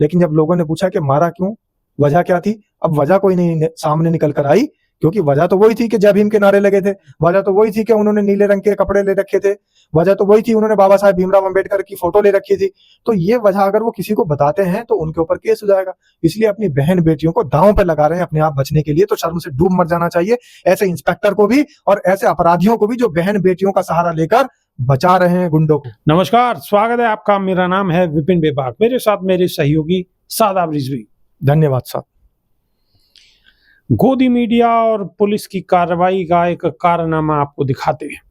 लेकिन जब लोगों ने पूछा कि मारा क्यों, वजह क्या थी, अब वजह कोई नहीं सामने निकल कर आई, क्योंकि वजह तो वही थी कि जय भीम के नारे लगे थे, वजह तो वही थी कि उन्होंने नीले रंग के कपड़े ले रखे थे, वजह तो वही थी उन्होंने बाबा साहेब भीमराव अंबेडकर की फोटो ले रखी थी। तो ये वजह अगर वो किसी को बताते हैं तो उनके ऊपर केस हो जाएगा। इसलिए अपनी बहन बेटियों को दांव पे लगा रहे हैं अपने आप बचने के लिए, तो शर्म से डूब मर जाना चाहिए ऐसे इंस्पेक्टर को भी और ऐसे अपराधियों को भी जो बहन बेटियों का सहारा लेकर बचा रहे हैं गुंडों को। नमस्कार, स्वागत है आपका। मेरा नाम है विपिन बेबाक, मेरे साथ मेरे सहयोगी सादाब रिजवी। धन्यवाद साहब। गोदी मीडिया और पुलिस की कार्रवाई का एक कारनामा आपको दिखाते हैं।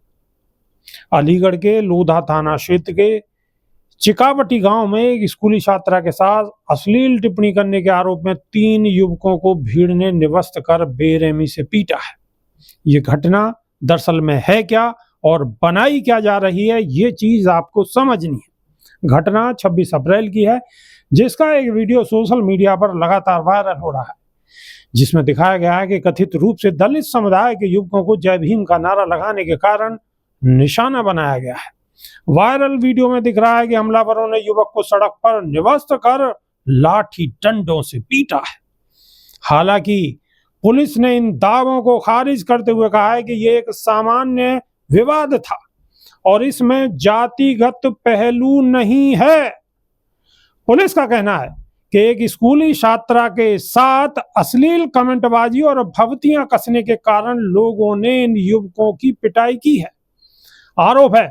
अलीगढ़ के लोधा थाना क्षेत्र के चिकावटी गांव में एक स्कूली छात्रा के साथ अश्लील टिप्पणी करने के आरोप में 3 युवकों को भीड़ ने निवस्त कर बेरहमी से पीटा है। ये घटना दरअसल में है क्या और बनाई क्या जा रही है, ये चीज आपको समझनी है। घटना 26 अप्रैल की है, जिसका एक वीडियो सोशल मीडिया पर लगातार वायरल हो रहा है, जिसमें दिखाया गया है कि कथित रूप से दलित समुदाय के युवकों को जय भीम का नारा लगाने के कारण निशाना बनाया गया है। वायरल वीडियो में दिख रहा है कि हमलावरों ने युवक को सड़क पर निवस्त कर लाठी डंडों से पीटा है। हालांकि पुलिस ने इन दावों को खारिज करते हुए कहा है कि ये एक सामान्य विवाद था और इसमें जातिगत पहलू नहीं है। पुलिस का कहना है कि एक स्कूली छात्रा के साथ अश्लील कमेंटबाजी और भवतियां कसने के कारण लोगों ने इन युवकों की पिटाई की है। आरोप है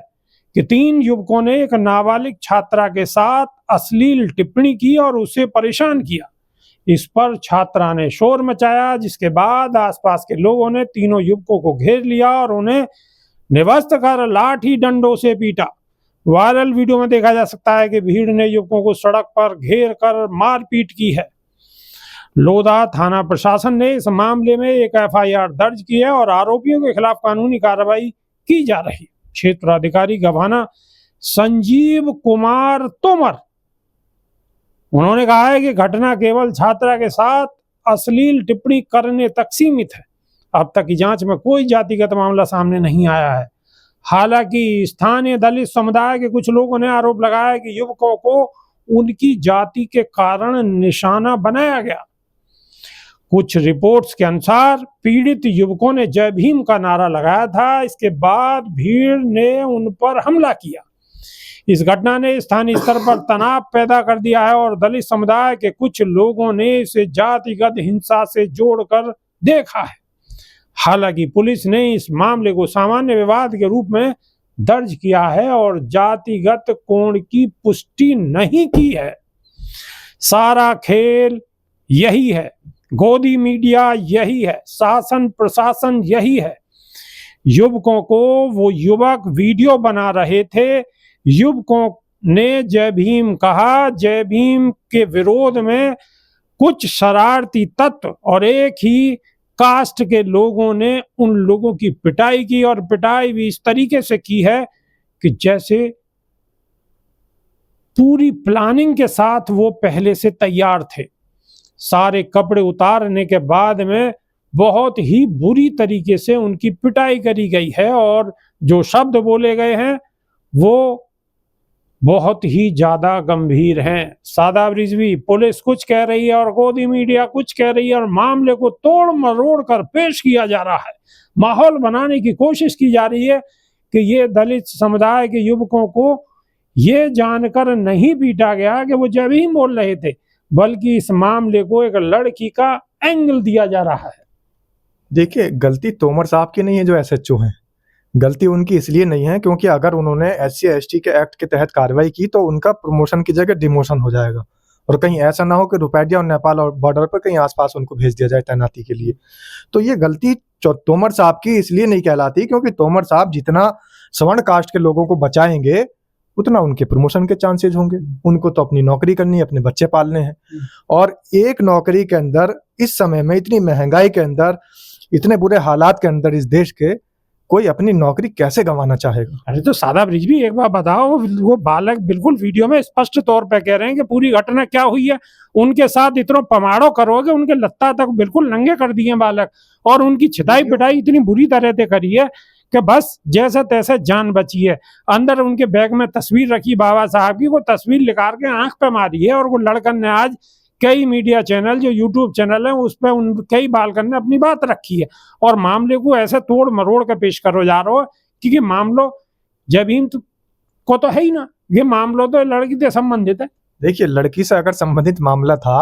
कि 3 युवकों ने एक नाबालिग छात्रा के साथ अश्लील टिप्पणी की और उसे परेशान किया। इस पर छात्रा ने शोर मचाया, जिसके बाद आसपास के लोगों ने तीनों युवकों को घेर लिया और उन्हें निवस्त कर लाठी डंडों से पीटा। वायरल वीडियो में देखा जा सकता है कि भीड़ ने युवकों को सड़क पर घेर कर मारपीट की है। लोधा थाना प्रशासन ने इस मामले में एक FIR दर्ज की है और आरोपियों के खिलाफ कानूनी कार्रवाई की जा रही है। क्षेत्राधिकारी गवाना संजीव कुमार तोमर, उन्होंने कहा है कि घटना केवल छात्रा के साथ अश्लील टिप्पणी करने तक सीमित है। अब तक की जांच में कोई जातिगत मामला सामने नहीं आया है। हालांकि स्थानीय दलित समुदाय के कुछ लोगों ने आरोप लगाया कि युवकों को उनकी जाति के कारण निशाना बनाया गया। कुछ रिपोर्ट्स के अनुसार पीड़ित युवकों ने जय भीम का नारा लगाया था। इसके बाद भीड़ ने उन पर हमला किया। इस घटना ने स्थानीय स्तर पर तनाव पैदा कर दिया है और दलित समुदाय के कुछ लोगों ने इसे जातिगत हिंसा से जोड़कर देखा है। हालांकि पुलिस ने इस मामले को सामान्य विवाद के रूप में दर्ज किया है और जातिगत कोण की पुष्टि नहीं की है। सारा खेल यही है, गोदी मीडिया यही है, शासन प्रशासन यही है। युवकों को वो युवक वीडियो बना रहे थे, युवकों ने जय भीम कहा, जय भीम के विरोध में कुछ शरारती तत्व और एक ही कास्ट के लोगों ने उन लोगों की पिटाई की और पिटाई भी इस तरीके से की है कि जैसे पूरी प्लानिंग के साथ वो पहले से तैयार थे। सारे कपड़े उतारने के बाद में बहुत ही बुरी तरीके से उनकी पिटाई करी गई है और जो शब्द बोले गए हैं वो बहुत ही ज्यादा गंभीर हैं। सादाब रिजवी, पुलिस कुछ कह रही है और गोदी मीडिया कुछ कह रही है और मामले को तोड़ मरोड़ कर पेश किया जा रहा है। माहौल बनाने की कोशिश की जा रही है कि ये दलित समुदाय के युवकों को ये जानकर नहीं पीटा गया कि वो जय भीम बोल रहे थे, बल्कि इस मामले को एक लड़की का एंगल दिया जा रहा है। देखिए, गलती तोमर साहब की नहीं है जो SHO हैं। गलती उनकी इसलिए नहीं है क्योंकि अगर उन्होंने SC/ST के एक्ट के तहत कार्रवाई की तो उनका प्रमोशन की जगह डिमोशन हो जाएगा और कहीं ऐसा ना हो कि रुपैडिया और नेपाल और बॉर्डर पर कहीं आसपास उनको भेज दिया जाए तैनाती के लिए। तो ये गलती तोमर साहब की इसलिए नहीं कहलाती क्योंकि तोमर साहब जितना सवर्ण कास्ट के लोगों को बचाएंगे उतना उनके प्रमोशन के चांसेस होंगे। उनको तो अपनी नौकरी करनी है, अपने बच्चे पालने हैं और एक नौकरी के अंदर इस समय में इतनी महंगाई के अंदर, इतने बुरे हालात के अंदर इस देश के कोई अपनी नौकरी कैसे गंवाना चाहेगा। अरे तो सादाब रिजवी, एक बार बताओ, वो बालक बिल्कुल वीडियो में स्पष्ट तौर पे कह रहे हैं कि पूरी घटना क्या हुई है। उनके साथ इतना पमाड़ो करोगे, उनके लत्ता तक बिल्कुल नंगे कर दिए बालक और उनकी छिताई पिटाई इतनी बुरी तरह से करी है कि बस जैसे तैसे जान बची है। अंदर उनके बैग में तस्वीर रखी बाबा साहब की, वो तस्वीर निकाल के आंख पे मारी है, और वो लड़कन ने आज कई मीडिया चैनल जो यूट्यूब चैनल है उस पर उन कई बालकन ने अपनी बात रखी है, और मामले को ऐसे तोड़ मरोड़ के पेश करो जा रहे हो क्योंकि मामलो जबीन को तो है ही ना, ये मामला तो लड़की से संबंधित है। देखिए, लड़की से अगर संबंधित मामला था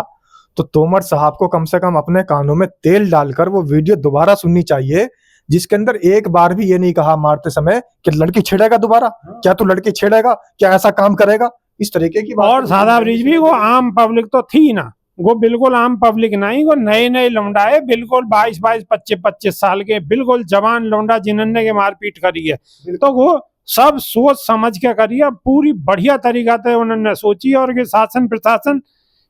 तो तोमर साहब को कम से कम अपने कानों में तेल डालकर वो वीडियो दोबारा सुननी चाहिए, जिसके अंदर एक बार भी ये नहीं कहा मारते समय कि लड़की छेड़ेगा दोबारा, क्या तू लड़की छेड़ेगा, क्या ऐसा काम करेगा, इस तरीके की बात। और सादा रिजवी वो आम पब्लिक तो थी ना, वो बिल्कुल आम पब्लिक नहीं, वो नए नए लौंडाए बिल्कुल 22-22, 25-25 साल के बिल्कुल जवान लौंडा जिन्होंने के मारपीट करी है, तो वो सब सोच समझ के करी है, पूरी बढ़िया तरीका से उन्होंने सोची। और ये शासन प्रशासन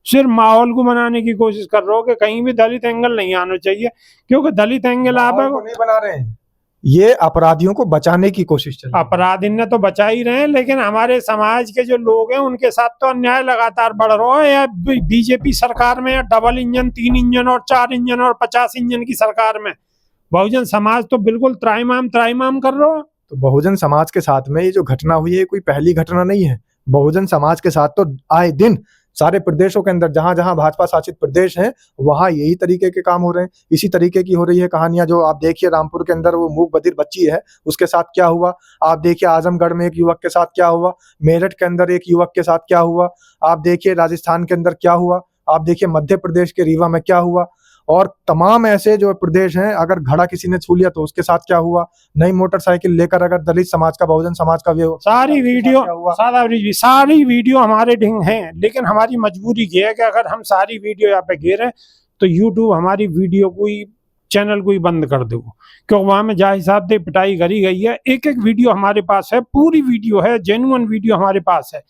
सिर्फ माहौल को बनाने की कोशिश कर रहे हो कि कहीं भी दलित एंगल नहीं आना चाहिए, क्योंकि दलित एंगल आप नहीं बना रहे हैं, ये अपराधियों को बचाने की कोशिश चल रही है। अपराधी ने तो बचा ही रहे हैं, लेकिन हमारे समाज के जो लोग हैं उनके साथ तो अन्याय लगातार बढ़ रहा है। या बीजेपी सरकार में या डबल इंजन, 3 इंजन और 4 इंजन और 50 इंजन की सरकार में बहुजन समाज तो बिल्कुल त्राइमाम कर रहा है। तो बहुजन समाज के साथ में ये जो घटना हुई है कोई पहली घटना नहीं है। बहुजन समाज के साथ तो आए दिन सारे प्रदेशों के अंदर जहां जहां भाजपा शासित प्रदेश हैं वहां यही तरीके के काम हो रहे हैं, इसी तरीके की हो रही है कहानियां। जो आप देखिए रामपुर के अंदर वो मूक बधिर बच्ची है, उसके साथ क्या हुआ, आप देखिए आजमगढ़ में एक युवक के साथ क्या हुआ, मेरठ के अंदर एक युवक के साथ क्या हुआ, आप देखिए राजस्थान के अंदर क्या हुआ, आप देखिए मध्य प्रदेश के रीवा में क्या हुआ, और तमाम ऐसे जो प्रदेश हैं अगर घड़ा किसी ने छू लिया तो उसके साथ क्या हुआ। नई मोटरसाइकिल लेकर अगर दलित समाज का, बहुजन समाज का सारी वीडियो हमारे ढंग हैं, लेकिन हमारी मजबूरी ये है कि अगर हम सारी वीडियो यहाँ पे घेरे तो यूट्यूब हमारी वीडियो को ही, चैनल को ही बंद कर दो, क्योंकि वहां में जहाँ हिसाब से पिटाई करी गई है। एक एक वीडियो हमारे पास है, पूरी वीडियो है, जेन्युइन वीडियो हमारे पास है,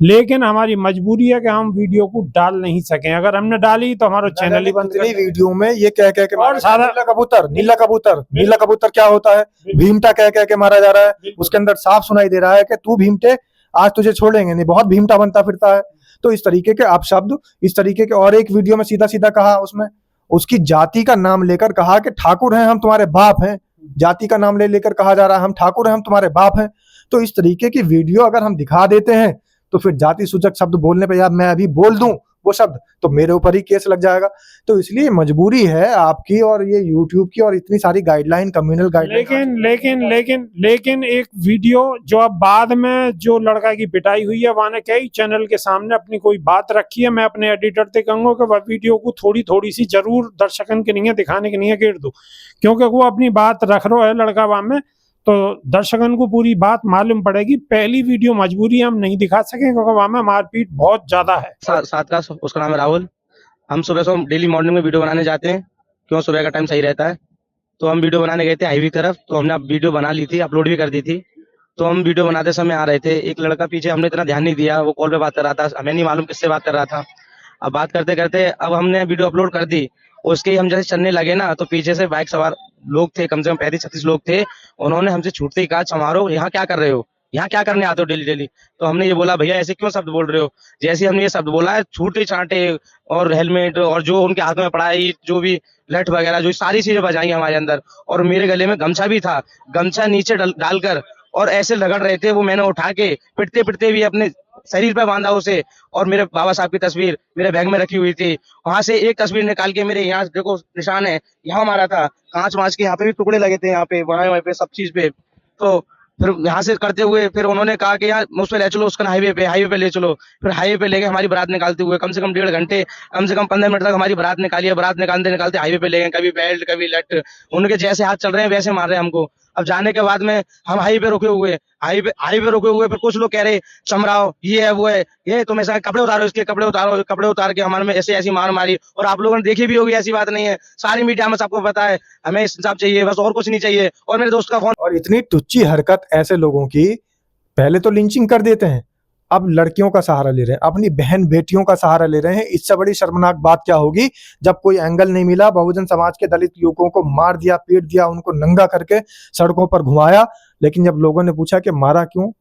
लेकिन हमारी मजबूरी है कि हम वीडियो को डाल नहीं सके। अगर हमने डाली तो हमारा चैनल ही बंद कर। वीडियो में ये कह के और सारा नीला कबूतर क्या होता है, भीमटा कह के मारा जा रहा है, उसके अंदर साफ सुनाई दे रहा है कि तू भीमटे आज तुझे छोड़ेंगे नहीं, बहुत भीमटा बनता फिरता है। तो इस तरीके के अपशब्द, इस तरीके के, और एक वीडियो में सीधा सीधा कहा, उसमें उसकी जाति का नाम लेकर कहा कि ठाकुर हैं हम तुम्हारे बाप हैं, जाति का नाम लेकर कहा जा रहा है हम ठाकुर हैं हम तुम्हारे बाप हैं। तो इस तरीके की वीडियो अगर हम दिखा देते हैं तो फिर जाति सूचक शब्द बोलने पे, यार मैं अभी बोल दूं वो शब्द तो मेरे ऊपर ही केस लग जाएगा। तो इसलिए मजबूरी है आपकी और ये यूट्यूब की और इतनी सारी गाइडलाइन, कम्युनल गाइडलाइन। लेकिन एक वीडियो जो अब बाद में जो लड़का की पिटाई हुई है वहां ने कई चैनल के सामने अपनी कोई बात रखी है, मैं अपने एडिटर से कहूंगा कि वह वीडियो को थोड़ी सी जरूर दर्शकन के नहीं है दिखाने के नहीं है घेर दो, क्योंकि वो अपनी बात रख रहा है लड़का वहां में, तो दर्शकन को पूरी बात मालूम पड़ेगी। पहली वीडियो मजबूरी हम नहीं दिखा सके क्योंकि वहां में मारपीट बहुत ज्यादा है। साथ का उसका नाम है राहुल। हम सुबह डेली मॉर्निंग में वीडियो बनाने जाते हैं, क्यों सुबह का टाइम सही रहता है। तो हम वीडियो बनाने गए थे हाईवे की तरफ, तो हमने वीडियो बना ली थी, अपलोड भी कर दी थी। तो हम वीडियो बनाते समय आ रहे थे, एक लड़का पीछे, हमने इतना ध्यान नहीं दिया, वो कॉल पे बात कर रहा था, हमें नहीं मालूम किससे बात कर रहा था। अब बात करते करते अब हमने वीडियो अपलोड कर दी, उसके हम जैसे चलने लगे ना तो पीछे से बाइक सवार लोग थे, कम से कम 35-36 लोग थे। उन्होंने हमसे छूटते ही कहा, समारो यहाँ क्या कर रहे हो, यहाँ क्या करने आते हो डेली डेली। तो हमने ये बोला, भैया ऐसे क्यों शब्द बोल रहे हो। जैसे हमने ये शब्द बोला है, छूटे छाटे और हेलमेट और जो उनके हाथ में पड़ा है, जो भी लठ वगैरह, जो सारी चीजें बजाई हमारे अंदर। और मेरे गले में गमछा भी था, गमछा नीचे डालकर और ऐसे रगड़ रहे थे वो। मैंने उठा के पिटते पिटते भी अपने शरीर पे बांधा उसे, और मेरे बाबा साहब की तस्वीर मेरे बैग में रखी हुई थी। वहां से एक तस्वीर निकाल के मेरे यहाँ देखो निशान है, यहाँ मारा था, कांच वांच के यहाँ पे भी टुकड़े लगे थे, यहाँ पे वहां पे सब चीज पे। तो फिर यहाँ से करते हुए फिर उन्होंने कहा कि यार उस पे ले चलो, उसका हाईवे पे ले चलो। फिर हाईवे पे लेके हमारी बारात निकालते हुए कम से कम 1.5 घंटे, कम से कम 15 मिनट तक हमारी बारात निकाली है। बारात निकालते निकालते हाईवे पे ले गए, कभी बेल्ट कभी लट, उनके जैसे हाथ चल रहे हैं वैसे मार रहे हैं हमको। अब जाने के बाद में हम हाईवे पे रुके हुए, फिर कुछ लोग कह रहे चमराओ, ये है वो है, ये तुम ऐसा कपड़े उतारो, इसके कपड़े उतारो, कपड़े उतार के हमारे में ऐसे ऐसी मार मारी। और आप लोगों ने देखी भी होगी, ऐसी बात नहीं है, सारी मीडिया में सबको पता है। हमें इंसाफ चाहिए बस, और कुछ नहीं चाहिए। और मेरे दोस्त का फोन। और इतनी टुच्ची हरकत ऐसे लोगों की, पहले तो लिंचिंग कर देते हैं, अब लड़कियों का सहारा ले रहे हैं, अपनी बहन बेटियों का सहारा ले रहे हैं। इससे बड़ी शर्मनाक बात क्या होगी जब कोई एंगल नहीं मिला, बहुजन समाज के दलित युवकों को मार दिया, पीट दिया, उनको नंगा करके सड़कों पर घुमाया। लेकिन जब लोगों ने पूछा कि मारा क्यों,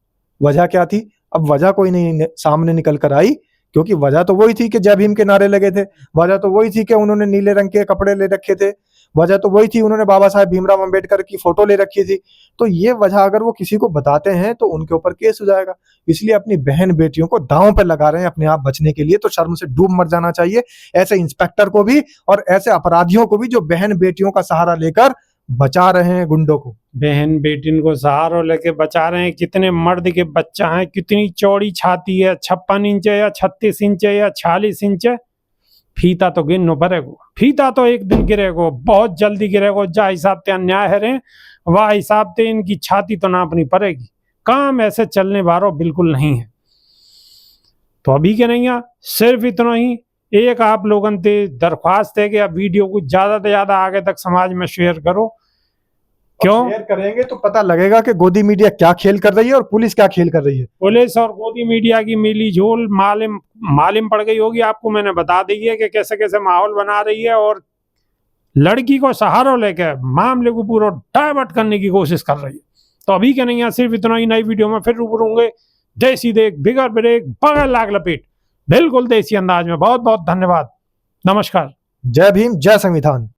वजह क्या थी, अब वजह कोई नहीं सामने निकल कर आई, क्योंकि वजह तो वही थी कि जय भीम के नारे लगे थे, वजह तो वही थी कि उन्होंने नीले रंग के कपड़े ले रखे थे, वजह तो वही थी, उन्होंने बाबा साहेब भीमराव अंबेडकर की फोटो ले रखी थी। तो ये वजह अगर वो किसी को बताते हैं तो उनके ऊपर केस हो जाएगा। इसलिए अपनी बहन बेटियों को दांव पे लगा रहे हैं अपने आप बचने के लिए, तो शर्म से डूब मर जाना चाहिए ऐसे इंस्पेक्टर को भी और ऐसे अपराधियों को भी जो बहन बेटियों का सहारा लेकर बचा रहे हैं गुंडों को। बहन बेटिन को सहारा लेके बचा रहे हैं। कितने मर्द के बच्चा हैं, कितनी चौड़ी छाती है, 56 इंच है या 36 इंच है या 46 इंच है। फीता तो गिनो पड़ेगो, फीता तो एक दिन गिरेगो, बहुत जल्दी गिरेगो। जा हिसाब से अन्याय है रे, वह हिसाब से इनकी छाती तो नापनी पड़ेगी। काम ऐसे चलने वालों बिल्कुल नहीं है। तो अभी के नहीं है, सिर्फ इतना ही एक आप लोगों से दरख्वास्त है कि आप वीडियो को ज्यादा से ज्यादा आगे तक समाज में शेयर करो। क्यों शेयर करेंगे तो पता लगेगा कि गोदी मीडिया क्या खेल कर रही है और पुलिस क्या खेल कर रही है। पुलिस और गोदी मीडिया की मिली झोल मालूम पड़ गई होगी आपको। मैंने बता दी है कि कैसे कैसे माहौल बना रही है और लड़की को सहारा लेकर मामले को पूरा डाइवर्ट करने की कोशिश कर रही है। तो अभी के नहीं है, सिर्फ इतना ही। नई वीडियो में फिर रूबरू होंगे। देसी देख बिगर ब्रेक बगल लाग लपेट, बिल्कुल देसी अंदाज में। बहुत बहुत धन्यवाद, नमस्कार। जय भीम, जय संविधान।